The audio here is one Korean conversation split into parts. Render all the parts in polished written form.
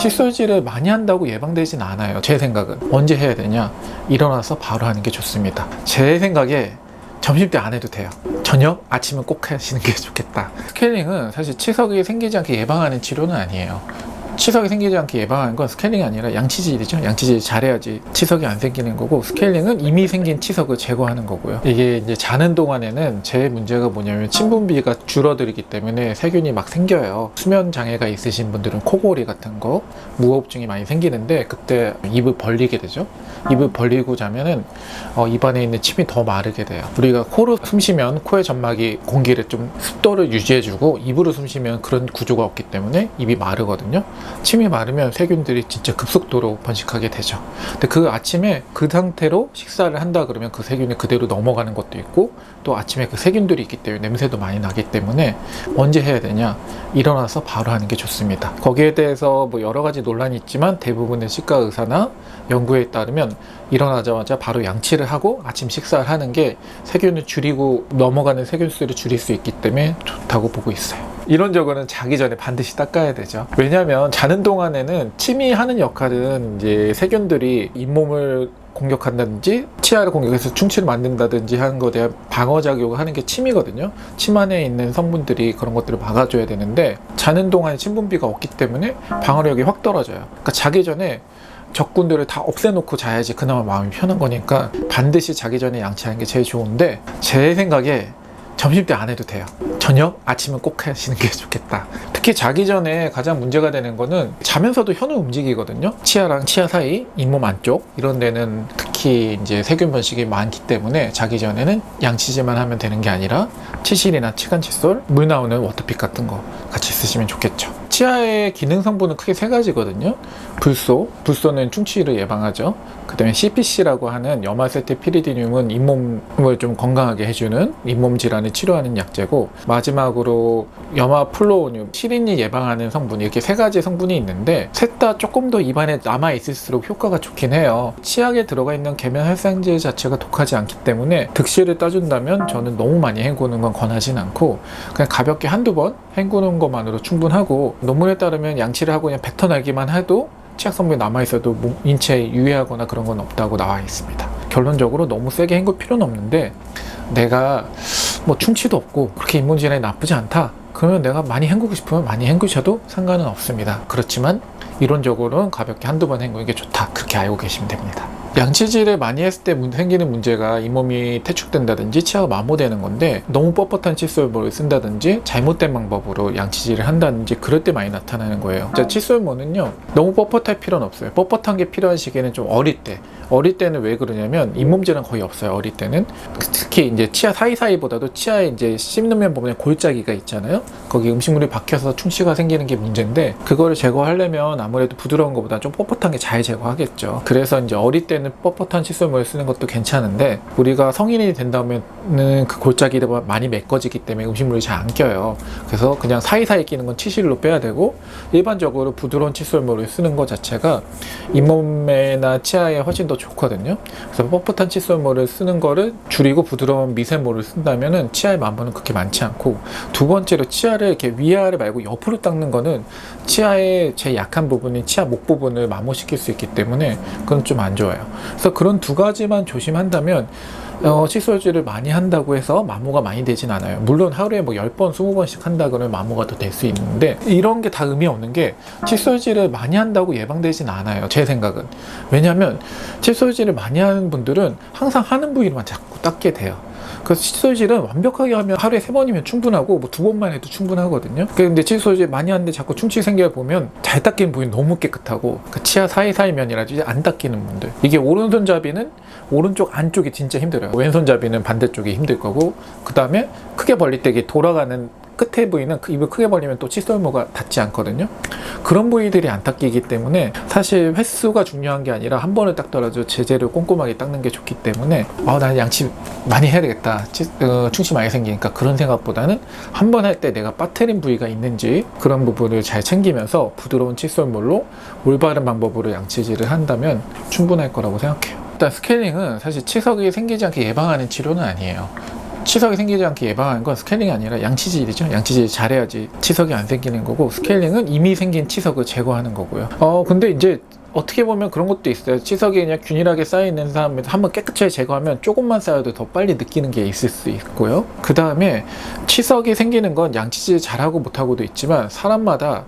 칫솔질을 많이 한다고 예방되진 않아요. 제 생각은 언제 해야 되냐, 일어나서 바로 하는 게 좋습니다. 제 생각에 점심때 안 해도 돼요. 저녁, 아침은 꼭 하시는 게 좋겠다. 스케일링은 사실 치석이 생기지 않게 예방하는 치료는 아니에요. 치석이 생기지 않게 예방하는 건 스케일링이 아니라 양치질이죠. 양치질 잘해야지 치석이 안 생기는 거고, 스케일링은 이미 생긴 치석을 제거하는 거고요. 이게 이제 자는 동안에는 제 문제가 뭐냐면 침분비가 줄어들기 때문에 세균이 막 생겨요. 수면 장애가 있으신 분들은 코골이 같은 거, 무호흡증이 많이 생기는데 그때 입을 벌리게 되죠. 입을 벌리고 자면은 입안에 있는 침이 더 마르게 돼요. 우리가 코로 숨 쉬면 코의 점막이 공기를 좀 습도를 유지해주고, 입으로 숨 쉬면 그런 구조가 없기 때문에 입이 마르거든요. 침이 마르면 세균들이 진짜 급속도로 번식하게 되죠. 근데 그 아침에 그 상태로 식사를 한다 그러면 그 세균이 그대로 넘어가는 것도 있고, 또 아침에 그 세균들이 있기 때문에 냄새도 많이 나기 때문에 언제 해야 되냐, 일어나서 바로 하는 게 좋습니다. 거기에 대해서 뭐 여러 가지 논란이 있지만 대부분의 치과 의사나 연구에 따르면 일어나자마자 바로 양치를 하고 아침 식사를 하는 게 세균을 줄이고 넘어가는 세균 수를 줄일 수 있기 때문에 좋다고 보고 있어요. 이론적으로는 자기 전에 반드시 닦아야 되죠. 왜냐하면 자는 동안에는 침이 하는 역할은 이제 세균들이 잇몸을 공격한다든지 치아를 공격해서 충치를 만든다든지 하는 것에 대한 방어작용을 하는 게 침이거든요. 침 안에 있는 성분들이 그런 것들을 막아줘야 되는데, 자는 동안에 침분비가 없기 때문에 방어력이 확 떨어져요. 그러니까 자기 전에 적군들을 다 없애놓고 자야지 그나마 마음이 편한 거니까 반드시 자기 전에 양치하는 게 제일 좋은데, 제 생각에 점심때 안 해도 돼요. 저녁, 아침은 꼭 하시는 게 좋겠다. 특히 자기 전에 가장 문제가 되는 거는 자면서도 혀는 움직이거든요. 치아랑 치아 사이, 잇몸 안쪽 이런 데는 특히 이제 세균 번식이 많기 때문에 자기 전에는 양치질만 하면 되는 게 아니라 치실이나 치간 칫솔, 물 나오는 워터픽 같은 거 같이 쓰시면 좋겠죠. 치아의 기능 성분은 크게 세 가지거든요. 불소는 충치를 예방하죠. 그 다음에 CPC라고 하는 염화세틸피리디늄은 잇몸을 좀 건강하게 해주는 잇몸 질환을 치료하는 약재고, 마지막으로 염화플로오늄, 실인이 예방하는 성분, 이렇게 세 가지 성분이 있는데 셋 다 조금 더 입안에 남아있을수록 효과가 좋긴 해요. 치약에 들어가 있는 계면활성제 자체가 독하지 않기 때문에 득실을 따준다면 저는 너무 많이 헹구는 건 권하진 않고, 그냥 가볍게 한두 번 헹구는 것만으로 충분하고, 논문에 따르면 양치를 하고 그냥 뱉어내기만 해도 치약 성분이 남아있어도 인체에 유해하거나 그런 건 없다고 나와 있습니다. 결론적으로 너무 세게 헹굴 필요는 없는데, 내가 뭐 충치도 없고 그렇게 잇몸 질환이 나쁘지 않다 그러면 내가 많이 헹구고 싶으면 많이 헹구셔도 상관은 없습니다. 그렇지만 이론적으로는 가볍게 한두 번 헹구는 게 좋다, 그렇게 알고 계시면 됩니다. 양치질을 많이 했을 때 생기는 문제가 잇몸이 퇴축된다든지 치아가 마모되는 건데, 너무 뻣뻣한 칫솔모를 쓴다든지 잘못된 방법으로 양치질을 한다든지 그럴 때 많이 나타나는 거예요. 칫솔모는요 너무 뻣뻣할 필요는 없어요. 뻣뻣한 게 필요한 시기에는 좀 어릴 때는 왜 그러냐면 잇몸 질환 거의 없어요. 어릴 때는 특히 이제 치아 사이사이보다도 치아에 이제 씹는 보면 골짜기가 있잖아요. 거기 음식물이 박혀서 충치가 생기는 게 문제인데, 그거를 제거하려면 아무래도 부드러운 것보다 좀 뻣뻣한 게 잘 제거하겠죠. 그래서 이제 어릴 때는 뻣뻣한 칫솔모를 쓰는 것도 괜찮은데, 우리가 성인이 된다면은 그 골짜기가 많이 메꿔지기 때문에 음식물이 잘 안 껴요. 그래서 그냥 사이사이 끼는 건 치실로 빼야 되고, 일반적으로 부드러운 칫솔모를 쓰는 것 자체가 잇몸에나 치아에 훨씬 더 좋거든요. 그래서 뻣뻣한 칫솔모를 쓰는 거를 줄이고 부드러운 미세모를 쓴다면은 치아의 마모는 그렇게 많지 않고, 두 번째로 치아를 이렇게 위아래 말고 옆으로 닦는 거는 치아의 제일 약한 부분인 치아 목 부분을 마모시킬 수 있기 때문에 그건 좀 안 좋아요. 그래서 그런 두 가지만 조심한다면 칫솔질을 많이 한다고 해서 마모가 많이 되진 않아요. 물론 하루에 뭐 10번, 20번씩 한다 그러면 마모가 더 될 수 있는데, 이런 게 다 의미 없는 게 칫솔질을 많이 한다고 예방되진 않아요. 제 생각은. 왜냐하면 칫솔질을 많이 하는 분들은 항상 하는 부위만 자꾸 닦게 돼요. 그래서 칫솔질은 완벽하게 하면 하루에 3번이면 충분하고 뭐 2번만 해도 충분하거든요. 근데 칫솔질 많이 하는데 자꾸 충치 생겨 보면 잘 닦이는 부위는 너무 깨끗하고 그 치아 사이사이 면이라든지 안 닦이는 분들, 이게 오른손잡이는 오른쪽 안쪽이 진짜 힘들어요. 왼손잡이는 반대쪽이 힘들 거고, 그 다음에 크게 벌릴 때 이게 돌아가는 끝에 부위는 입을 크게 벌리면 또 칫솔모가 닿지 않거든요. 그런 부위들이 안 닦이기 때문에 사실 횟수가 중요한 게 아니라 한 번을 닦더라도 제재를 꼼꼼하게 닦는 게 좋기 때문에 나는 양치 많이 해야 되겠다, 충치 많이 생기니까, 그런 생각보다는 한 번 할 때 내가 빠뜨린 부위가 있는지 그런 부분을 잘 챙기면서 부드러운 칫솔물로 올바른 방법으로 양치질을 한다면 충분할 거라고 생각해요. 일단 스케일링은 사실 치석이 생기지 않게 예방하는 치료는 아니에요. 치석이 생기지 않게 예방하는 건 스케일링이 아니라 양치질이죠. 양치질 잘해야지 치석이 안 생기는 거고, 스케일링은 이미 생긴 치석을 제거하는 거고요. 근데 이제 어떻게 보면 그런 것도 있어요. 치석이 그냥 균일하게 쌓여있는 사람에서 한번 깨끗하게 제거하면 조금만 쌓여도 더 빨리 느끼는 게 있을 수 있고요. 그 다음에 치석이 생기는 건 양치질 잘하고 못하고도 있지만 사람마다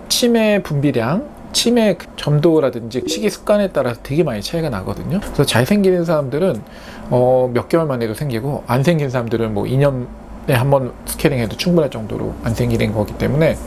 치매 분비량, 치매 점도라든지 식이 습관에 따라서 되게 많이 차이가 나거든요. 그래서 잘 생기는 사람들은 몇 개월 만에도 생기고, 안 생긴 사람들은 뭐 2년에 한 번 스케일링해도 충분할 정도로 안 생기는 거기 때문에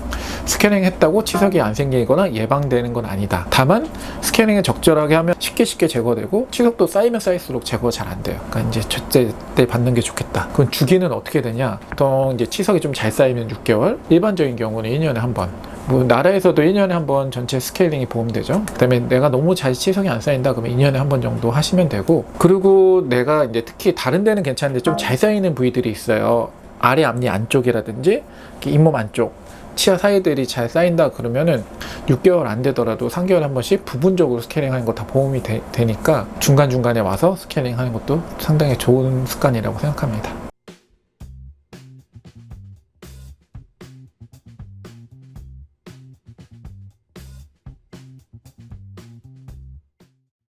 스케일링 했다고 치석이 안 생기거나 예방되는 건 아니다. 다만 스케일링을 적절하게 하면 쉽게 제거되고, 치석도 쌓이면 쌓일수록 제거가 잘 안 돼요. 그러니까 이제 첫째 때 받는 게 좋겠다. 그럼 주기는 어떻게 되냐? 보통 이제 치석이 좀 잘 쌓이면 6개월, 일반적인 경우는 1년에 한 번. 뭐 나라에서도 1년에 한 번 전체 스케일링이 보험되죠. 그 다음에 내가 너무 잘 치석이 안 쌓인다 그러면 2년에 한 번 정도 하시면 되고, 그리고 내가 이제 특히 다른 데는 괜찮은데 좀 잘 쌓이는 부위들이 있어요. 아래 앞니 안쪽이라든지 잇몸 안쪽, 치아 사이들이 잘 쌓인다 그러면은 6개월 안 되더라도 3개월에 한 번씩 부분적으로 스케일링 하는 거 다 보험이 되니까 중간중간에 와서 스케일링 하는 것도 상당히 좋은 습관이라고 생각합니다.